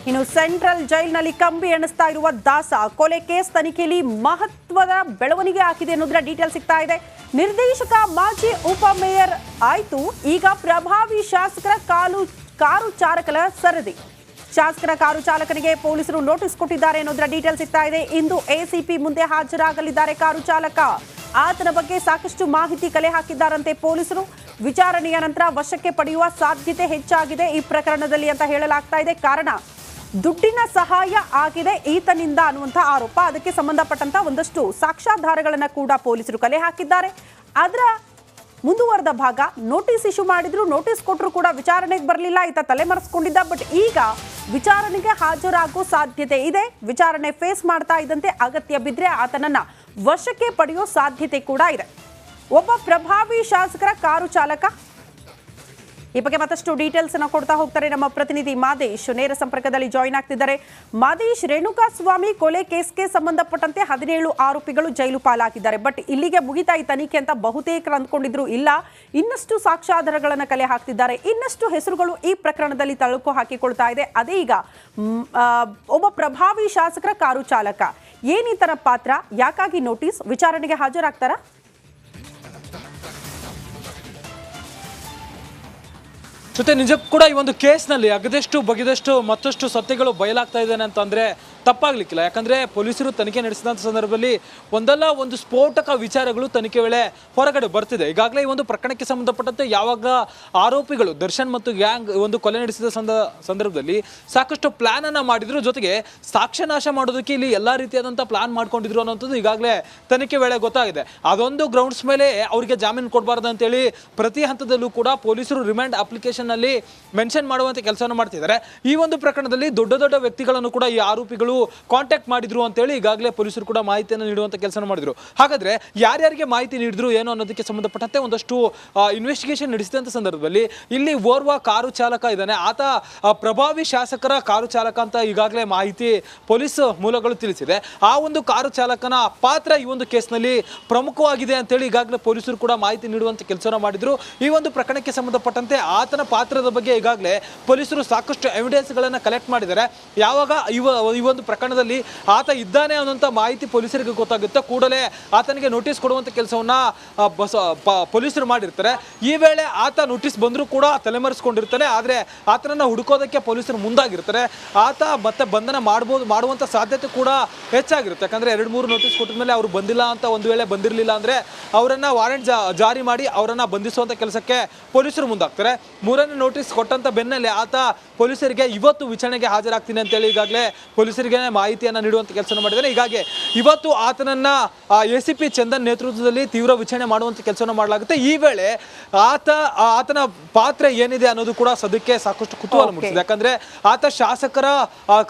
ಇನ್ನು ಸೆಂಟ್ರಲ್ ಜೈಲಿನಲ್ಲಿ ಕಂಬಿ ಎಣಿಸ್ತಾ ಇರುವ ದಾಸ ಕೊಲೆ ಕೇಸ್ ತನಿಖೆಯಲ್ಲಿ ಮಹತ್ವದ ಬೆಳವಣಿಗೆ ಆಗಿದೆ ಅನ್ನೋದರ ಡೀಟೇಲ್ ಸಿಗ್ತಾ ಇದೆ. ನಿರ್ದೇಶಕ ಮಾಜಿ ಉಪಮೇಯರ್ ಆಯ್ತು, ಈಗ ಪ್ರಭಾವಿ ಶಾಸಕರ ಕಾರು ಚಾಲಕರ ಸರದಿ. ಶಾಸಕರ ಕಾರು ಚಾಲಕನಿಗೆ ಪೊಲೀಸರು ನೋಟಿಸ್ ಕೊಟ್ಟಿದ್ದಾರೆ ಅನ್ನೋದರ ಡೀಟೇಲ್ ಸಿಗ್ತಾ ಇದೆ. ಇಂದು ಎಸಿಪಿ ಮುಂದೆ ಹಾಜರಾಗಲಿದ್ದಾರೆ ಕಾರು ಚಾಲಕ. ಆತನ ಬಗ್ಗೆ ಸಾಕಷ್ಟು ಮಾಹಿತಿ ಕಲೆ ಹಾಕಿದ್ದಾರಂತೆ ಪೊಲೀಸರು. ವಿಚಾರಣೆಯ ನಂತರ ವಶಕ್ಕೆ ಪಡೆಯುವ ಸಾಧ್ಯತೆ ಹೆಚ್ಚಾಗಿದೆ ಈ ಪ್ರಕರಣದಲ್ಲಿ ಅಂತ ಹೇಳಲಾಗ್ತಾ ಇದೆ. ಕಾರಣ ದುಡ್ಡಿನ ಸಹಾಯ ಆಗಿದೆ ಈತನಿಂದ ಅನ್ನುವಂಥ ಆರೋಪ. ಅದಕ್ಕೆ ಸಂಬಂಧಪಟ್ಟಂತ ಒಂದಷ್ಟು ಸಾಕ್ಷ್ಯಾಧಾರಗಳನ್ನು ಕೂಡ ಪೊಲೀಸರು ಕಲೆ ಹಾಕಿದ್ದಾರೆ. ಅದರ ಮುಂದುವರೆದ ಭಾಗ ನೋಟಿಸ್ ಇಶ್ಯೂ ಮಾಡಿದ್ರು, ನೋಟಿಸ್ ಕೊಟ್ಟರು ಕೂಡ ವಿಚಾರಣೆಗೆ ಬರಲಿಲ್ಲ, ಈತ ತಲೆಮರೆಸ್ಕೊಂಡಿದ್ದ. ಬಟ್ ಈಗ ವಿಚಾರಣೆಗೆ ಹಾಜರಾಗುವ ಸಾಧ್ಯತೆ ಇದೆ. ವಿಚಾರಣೆ ಫೇಸ್ ಮಾಡ್ತಾ ಇದ್ದಂತೆ ಅಗತ್ಯ ಬಿದ್ದರೆ ಆತನನ್ನ ವಶಕ್ಕೆ ಪಡೆಯೋ ಸಾಧ್ಯತೆ ಕೂಡ ಇದೆ. ಒಬ್ಬ ಪ್ರಭಾವಿ ಶಾಸಕರ ಕಾರು ಚಾಲಕ, ಈ ಬಗ್ಗೆ ಮತ್ತಷ್ಟು ಡೀಟೇಲ್ಸ್ ಅನ್ನು ಕೊಡ್ತಾ ಹೋಗ್ತಾರೆ ನಮ್ಮ ಪ್ರತಿನಿಧಿ ಮಾದೇಶ್. ನೇರ ಸಂಪರ್ಕದಲ್ಲಿ ಜಾಯಿನ್ ಆಗ್ತಿದ್ದಾರೆ. ಮಾದೇಶ್, ರೇಣುಕಾಸ್ವಾಮಿ ಕೊಲೆ ಕೇಸ್ಗೆ ಸಂಬಂಧಪಟ್ಟಂತೆ 17 ಆರೋಪಿಗಳು ಜೈಲು ಪಾಲಾಗಿದ್ದಾರೆ. ಬಟ್ ಇಲ್ಲಿಗೆ ಮುಗಿತಾ ಈ ತನಿಖೆ ಅಂತ ಬಹುತೇಕರು ಅಂದ್ಕೊಂಡಿದ್ರು. ಇಲ್ಲ, ಇನ್ನಷ್ಟು ಸಾಕ್ಷ್ಯಾಧಾರಗಳನ್ನು ಕಲೆ ಹಾಕ್ತಿದ್ದಾರೆ, ಇನ್ನಷ್ಟು ಹೆಸರುಗಳು ಈ ಪ್ರಕರಣದಲ್ಲಿ ತಳುಕು ಹಾಕಿಕೊಳ್ತಾ ಇದೆ. ಅದೇ ಈಗ ಒಬ್ಬ ಪ್ರಭಾವಿ ಶಾಸಕರ ಕಾರು ಚಾಲಕ, ಏನಿತರ ಪಾತ್ರ, ಯಾಕಾಗಿ ನೋಟಿಸ್, ವಿಚಾರಣೆಗೆ ಹಾಜರಾಗ್ತಾರಾ? ಜೊತೆ ನಿಜಕ್ಕೂ ಕೂಡ ಈ ಒಂದು ಕೇಸ್ನಲ್ಲಿ ಅಗದಷ್ಟು ಬಗೆದಷ್ಟು ಮತ್ತಷ್ಟು ಸತ್ಯಗಳು ಬಯಲಾಗ್ತಾ ಇದ್ದಾನೆ ಅಂತಂದರೆ ತಪ್ಪಾಗ್ಲಿಕ್ಕಿಲ್ಲ. ಯಾಕಂದರೆ ಪೊಲೀಸರು ತನಿಖೆ ನಡೆಸಿದಂಥ ಸಂದರ್ಭದಲ್ಲಿ ಒಂದಲ್ಲ ಒಂದು ಸ್ಫೋಟಕ ವಿಚಾರಗಳು ತನಿಖೆ ವೇಳೆ ಹೊರಗಡೆ ಬರ್ತಿದೆ. ಈಗಾಗಲೇ ಈ ಒಂದು ಪ್ರಕರಣಕ್ಕೆ ಸಂಬಂಧಪಟ್ಟಂತೆ ಯಾವಾಗ ಆರೋಪಿಗಳು ದರ್ಶನ್ ಮತ್ತು ಗ್ಯಾಂಗ್ ಒಂದು ಕೊಲೆ ನಡೆಸಿದ ಸಂದರ್ಭದಲ್ಲಿ ಸಾಕಷ್ಟು ಪ್ಲಾನನ್ನು ಮಾಡಿದ್ರು, ಜೊತೆಗೆ ಸಾಕ್ಷ್ಯನಾಶ ಮಾಡೋದಕ್ಕೆ ಇಲ್ಲಿ ಎಲ್ಲ ರೀತಿಯಾದಂಥ ಪ್ಲಾನ್ ಮಾಡ್ಕೊಂಡಿದ್ರು ಅನ್ನೋಂಥದ್ದು ಈಗಾಗಲೇ ತನಿಖೆ ವೇಳೆ ಗೊತ್ತಾಗಿದೆ. ಅದೊಂದು ಗ್ರೌಂಡ್ಸ್ ಮೇಲೆ ಅವರಿಗೆ ಜಾಮೀನು ಕೊಡಬಾರ್ದು ಅಂತೇಳಿ ಪ್ರತಿ ಹಂತದಲ್ಲೂ ಕೂಡ ಪೊಲೀಸರು ರಿಮ್ಯಾಂಡ್ ಅಪ್ಲಿಕೇಶನ್ ನಲ್ಲಿ ಮೆನ್ಷನ್ ಮಾಡುವಂತ ಕೆಲಸವನ್ನು ಮಾಡ್ತಿದ್ದಾರೆ. ಈ ಒಂದು ಪ್ರಕರಣದಲ್ಲಿ ದೊಡ್ಡ ದೊಡ್ಡ ವ್ಯಕ್ತಿಗಳನ್ನು ಕೂಡ ಈ ಆರೋಪಿಗಳು ಕಾಂಟ್ಯಾಕ್ಟ್ ಮಾಡಿದ್ರು ಅಂತೇಳಿ ಈಗಾಗಲೇ ಪೊಲೀಸರು ಕೂಡ ಮಾಹಿತಿಯನ್ನು ನೀಡುವಂತ ಕೆಲಸ ಮಾಡಿದ್ರು. ಹಾಗಾದ್ರೆ ಯಾರ್ಯಾರಿಗೆ ಮಾಹಿತಿ ನೀಡಿದ್ರು ಏನು ಅನ್ನೋದಕ್ಕೆ ಸಂಬಂಧಪಟ್ಟಂತೆ ಒಂದಷ್ಟು ಇನ್ವೆಸ್ಟಿಗೇಷನ್ ನಡೆಸಿದಂತ ಸಂದರ್ಭದಲ್ಲಿ ಇಲ್ಲಿ ಓರ್ವ ಕಾರು ಚಾಲಕ ಇದ್ದಾನೆ. ಆತ ಪ್ರಭಾವಿ ಶಾಸಕರ ಕಾರು ಚಾಲಕ ಅಂತ ಈಗಾಗಲೇ ಮಾಹಿತಿ ಪೊಲೀಸ್ ಮೂಲಗಳು ತಿಳಿಸಿದೆ. ಆ ಒಂದು ಕಾರು ಚಾಲಕನ ಪಾತ್ರ ಈ ಒಂದು ಕೇಸ್ನಲ್ಲಿ ಪ್ರಮುಖವಾಗಿದೆ ಅಂತೇಳಿ ಈಗಾಗಲೇ ಪೊಲೀಸರು ಕೂಡ ಮಾಹಿತಿ ನೀಡುವಂತ ಕೆಲಸವನ್ನು ಮಾಡಿದ್ರು. ಈ ಒಂದು ಪ್ರಕರಣಕ್ಕೆ ಸಂಬಂಧಪಟ್ಟಂತೆ ಆತನ ಪಾತ್ರದ ಬಗ್ಗೆ ಈಗಾಗಲೇ ಪೊಲೀಸರು ಸಾಕಷ್ಟು ಎವಿಡೆನ್ಸ್ಗಳನ್ನು ಕಲೆಕ್ಟ್ ಮಾಡಿದ್ದಾರೆ. ಯಾವಾಗ ಈ ಒಂದು ಪ್ರಕರಣದಲ್ಲಿ ಆತ ಇದ್ದಾನೆ ಅನ್ನೋಂಥ ಮಾಹಿತಿ ಪೊಲೀಸರಿಗೆ ಗೊತ್ತಾಗುತ್ತೆ, ಕೂಡಲೇ ಆತನಿಗೆ ನೋಟಿಸ್ ಕೊಡುವಂಥ ಕೆಲಸವನ್ನ ಪೊಲೀಸರು ಮಾಡಿರ್ತಾರೆ. ಈ ವೇಳೆ ಆತ ನೋಟಿಸ್ ಬಂದರೂ ಕೂಡ ತಲೆಮರೆಸ್ಕೊಂಡಿರ್ತಾನೆ. ಆದರೆ ಆತನನ್ನು ಹುಡುಕೋದಕ್ಕೆ ಪೊಲೀಸರು ಮುಂದಾಗಿರ್ತಾರೆ. ಆತ ಮತ್ತೆ ಬಂಧನ ಮಾಡುವಂಥ ಸಾಧ್ಯತೆ ಕೂಡ ಹೆಚ್ಚಾಗಿರುತ್ತೆ. ಯಾಕಂದರೆ 2-3 ನೋಟಿಸ್ ಕೊಟ್ಟಿದ ಮೇಲೆ ಅವರು ಬಂದಿಲ್ಲ ಅಂತ ಒಂದು ವೇಳೆ ಬಂದಿರಲಿಲ್ಲ ಅಂದರೆ ಅವರನ್ನು ವಾರೆಂಟ್ ಜಾರಿ ಮಾಡಿ ಅವರನ್ನು ಬಂಧಿಸುವಂಥ ಕೆಲಸಕ್ಕೆ ಪೊಲೀಸರು ಮುಂದಾಗ್ತಾರೆ. 3ನೇ ನೋಟಿಸ್ ಕೊಟ್ಟಂತ ಬೆನ್ನಲ್ಲೇ ಆತ ಪೊಲೀಸರಿಗೆ ಇವತ್ತು ವಿಚಾರಣೆಗೆ ಹಾಜರಾಗ್ತೀನಿ ಅಂತೇಳಿ ಈಗಾಗಲೇ ಪೊಲೀಸರಿಗೆ ಮಾಹಿತಿಯನ್ನು ನೀಡುವಂಥ ಕೆಲಸ ಮಾಡಿದ್ದಾರೆ. ಹೀಗಾಗಿ ಇವತ್ತು ಆತನನ್ನ ಎಸಿಪಿ ಚಂದನ್ ನೇತೃತ್ವದಲ್ಲಿ ತೀವ್ರ ವಿಚಾರಣೆ ಮಾಡುವಂಥ ಕೆಲಸವನ್ನು ಮಾಡಲಾಗುತ್ತೆ. ಈ ವೇಳೆ ಆತನ ಪಾತ್ರ ಏನಿದೆ ಅನ್ನೋದು ಕೂಡ ಸದ್ಯಕ್ಕೆ ಸಾಕಷ್ಟು ಕುತೂಹಲ ಮೂಡಿಸಿದೆ. ಯಾಕಂದ್ರೆ ಆತ ಶಾಸಕರ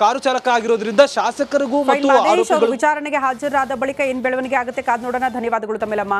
ಕಾರು ಚಾಲಕ ಆಗಿರೋದ್ರಿಂದ ಶಾಸಕರಿಗೂ ಮತ್ತು ವಿಚಾರಣೆಗೆ ಹಾಜರಾದ ಬಳಿಕ ಏನ್ ಬೆಳವಣಿಗೆ ಆಗುತ್ತೆ ಕಾದ್ ನೋಡೋಣ. ಧನ್ಯವಾದಗಳು ತಮ್ಮೆಲ್ಲ.